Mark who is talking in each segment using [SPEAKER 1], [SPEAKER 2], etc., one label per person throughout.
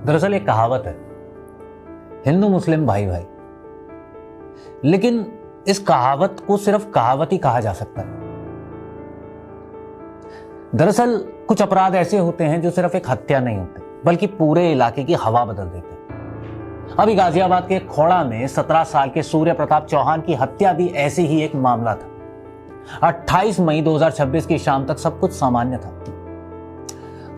[SPEAKER 1] दरअसल एक कहावत है, हिंदू मुस्लिम भाई भाई। लेकिन इस कहावत को सिर्फ कहावत ही कहा जा सकता है। दरअसल कुछ अपराध ऐसे होते हैं जो सिर्फ एक हत्या नहीं होते, बल्कि पूरे इलाके की हवा बदल देते हैं। अभी गाजियाबाद के खोड़ा में 17 साल के सूर्य प्रताप चौहान की हत्या भी ऐसे ही एक मामला था। 28 मई 2026 की शाम तक सब कुछ सामान्य था।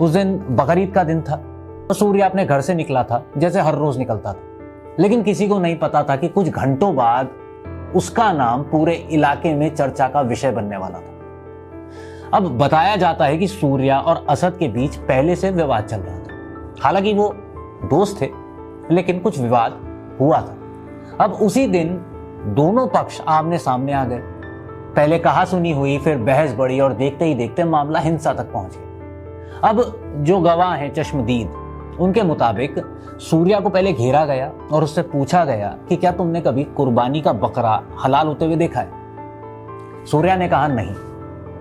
[SPEAKER 1] उस दिन बकरीद का दिन था। सूर्य अपने घर से निकला था जैसे हर रोज निकलता था, लेकिन किसी को नहीं पता था कि कुछ घंटों बाद उसका नाम पूरे इलाके में चर्चा का विषय बनने वाला था। अब बताया जाता है कि सूर्या और असद के बीच पहले से विवाद चल रहा था। हालांकि वो दोस्त थे, लेकिन कुछ विवाद हुआ था। अब उसी दिन दोनों पक्ष आमने सामने आ गए। पहले कहा सुनी हुई, फिर बहस बढ़ी और देखते ही देखते मामला हिंसा तक पहुंच गया। अब जो गवाह हैं चश्मदीद, उनके मुताबिक सूर्या को पहले घेरा गया और उससे पूछा गया कि क्या तुमने कभी कुर्बानी का बकरा हलाल होते हुए देखा है। सूर्या ने कहा नहीं,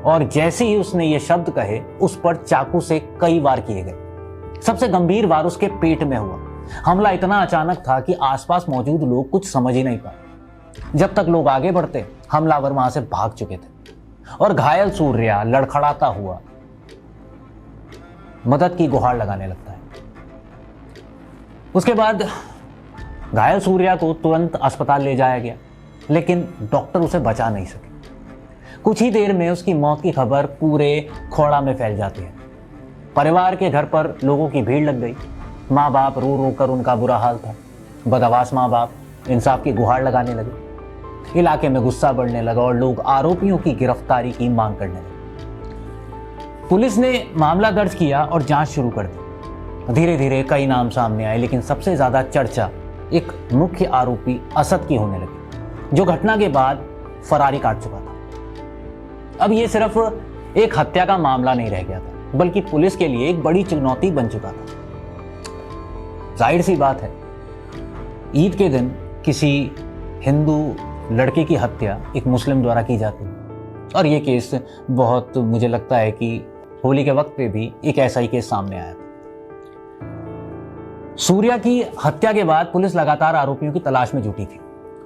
[SPEAKER 1] और जैसे ही उसने ये शब्द कहे उस पर चाकू से कई वार किए गए। सबसे गंभीर वार उसके पेट में हुआ। हमला इतना अचानक था कि आसपास मौजूद लोग कुछ समझ ही नहीं पाए। जब तक लोग आगे बढ़ते, हमलावर वहां से भाग चुके थे और घायल सूर्या लड़खड़ाता हुआ मदद की गुहार लगाने लगता है। उसके बाद घायल सूर्या को तुरंत अस्पताल ले जाया गया, लेकिन डॉक्टर उसे बचा नहीं सके। कुछ ही देर में उसकी मौत की खबर पूरे खोड़ा में फैल जाती है। परिवार के घर पर लोगों की भीड़ लग गई। माँ बाप रो रो कर उनका बुरा हाल था। बदहवास माँ बाप इंसाफ की गुहार लगाने लगे। इलाके में गुस्सा बढ़ने लगा और लोग आरोपियों की गिरफ्तारी की मांग करने लगे। पुलिस ने मामला दर्ज किया और जांच शुरू कर दी। धीरे धीरे कई नाम सामने आए, लेकिन सबसे ज्यादा चर्चा एक मुख्य आरोपी असद की होने लगी, जो घटना के बाद फरारी काट चुका था। अब यह सिर्फ एक हत्या का मामला नहीं रह गया था, बल्कि पुलिस के लिए एक बड़ी चुनौती बन चुका था। जाहिर सी बात है, ईद के दिन किसी हिंदू लड़के की हत्या एक मुस्लिम द्वारा की जाती है, और ये केस बहुत, मुझे लगता है कि होली के वक्त पे भी एक ऐसा ही केस सामने आया था। सूर्या की हत्या के बाद पुलिस लगातार आरोपियों की तलाश में जुटी थी।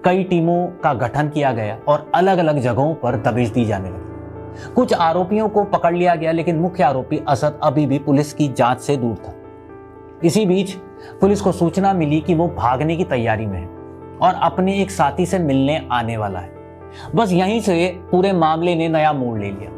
[SPEAKER 1] कई टीमों का गठन किया गया और अलग अलग जगहों पर दबिश दी जाने लगी। कुछ आरोपियों को पकड़ लिया गया, लेकिन मुख्य आरोपी असद अभी भी पुलिस की जांच से दूर था। इसी बीच पुलिस को सूचना मिली कि वो भागने की तैयारी में है और अपने एक साथी से मिलने आने वाला है। बस यहीं से पूरे मामले ने नया मोड़ ले लिया।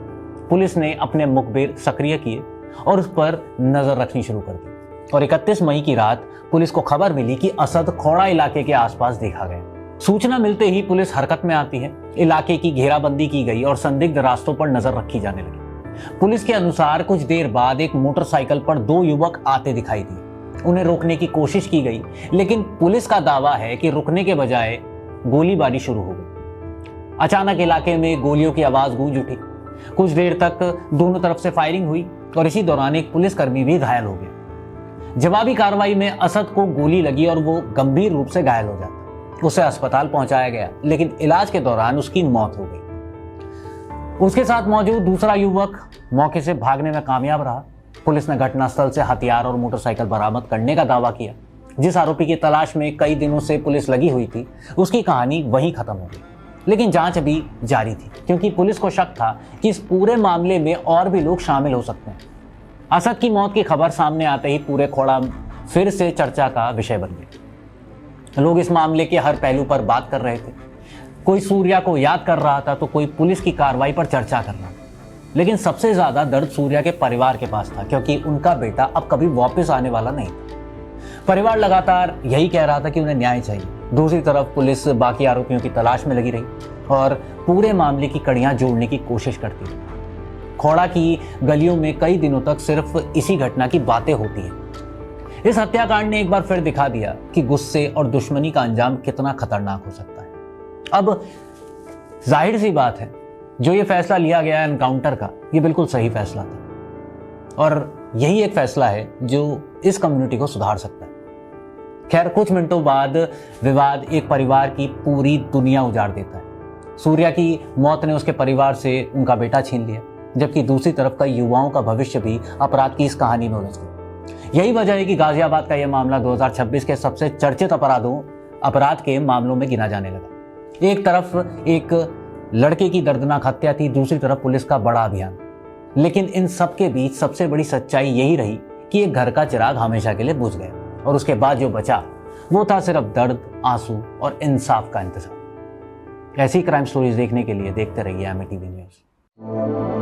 [SPEAKER 1] पुलिस ने अपने मुखबिर सक्रिय किए और उस पर नजर रखनी शुरू कर दी, और 31 मई की रात पुलिस को खबर मिली कि असद खोड़ा इलाके के आसपास देखा गया। सूचना मिलते ही पुलिस हरकत में आती है। इलाके की घेराबंदी की गई और संदिग्ध रास्तों पर नजर रखी जाने लगी। पुलिस के अनुसार कुछ देर बाद एक मोटरसाइकिल पर 2 युवक आते दिखाई दिए। उन्हें रोकने की कोशिश की गई, लेकिन पुलिस का दावा है कि रुकने के बजाय गोलीबारी शुरू हो गई। अचानक इलाके में गोलियों की आवाज गूंज उठी। कुछ देर तक दोनों तरफ से फायरिंग हुई और इसी दौरान एक पुलिसकर्मी भी घायल हो गया। जवाबी कार्रवाई में असद को गोली लगी और वो गंभीर रूप से घायल हो जाता। उसे अस्पताल पहुंचाया गया, लेकिन इलाज के दौरान उसकी मौत हो गई। उसके साथ मौजूद दूसरा युवक मौके से भागने में कामयाब रहा। पुलिस ने घटनास्थल से हथियार और मोटरसाइकिल बरामद करने का दावा किया। जिस आरोपी की तलाश में कई दिनों से पुलिस लगी हुई थी, उसकी कहानी वहीं खत्म हो गई। लेकिन जांच अभी जारी थी, क्योंकि पुलिस को शक था कि इस पूरे मामले में और भी लोग शामिल हो सकते हैं। असद की मौत की खबर सामने आते ही पूरे खोड़ा फिर से चर्चा का विषय बन गया। लोग इस मामले के हर पहलू पर बात कर रहे थे। कोई सूर्या को याद कर रहा था, तो कोई पुलिस की कार्रवाई पर चर्चा कर रहा था। लेकिन सबसे ज्यादा दर्द सूर्या के परिवार के पास था, क्योंकि उनका बेटा अब कभी वापस आने वाला नहीं था। परिवार लगातार यही कह रहा था कि उन्हें न्याय चाहिए। दूसरी तरफ पुलिस बाकी आरोपियों की तलाश में लगी रही और पूरे मामले की कड़ियां जोड़ने की कोशिश करती रही। खोड़ा की गलियों में कई दिनों तक सिर्फ इसी घटना की बातें होती हैं। इस हत्याकांड ने एक बार फिर दिखा दिया कि गुस्से और दुश्मनी का अंजाम कितना खतरनाक हो सकता है। अब जाहिर सी बात है, जो ये फैसला लिया गया एनकाउंटर का, ये बिल्कुल सही फैसला था, और यही एक फैसला है जो इस कम्युनिटी को सुधार सकता है। खैर, कुछ मिनटों बाद विवाद एक परिवार की पूरी दुनिया उजाड़ देता है। सूर्या की मौत ने उसके परिवार से उनका बेटा छीन लिया, जबकि दूसरी तरफ कई युवाओं का भविष्य भी अपराध की इस कहानी में उलझ गया। यही वजह है कि गाजियाबाद का यह मामला 2026 के सबसे चर्चित अपराध के मामलों में गिना जाने लगा। एक तरफ एक लड़के की दर्दनाक हत्या थी, दूसरी तरफ पुलिस का बड़ा अभियान। लेकिन इन सब के बीच सबसे बड़ी सच्चाई यही रही कि एक घर का चिराग हमेशा के लिए बुझ गया और उसके बाद जो बचा वो था सिर्फ दर्द, आंसू और इंसाफ का इंतजार। ऐसी क्राइम स्टोरीज देखने के लिए देखते रहिए एमएटीवी न्यूज़।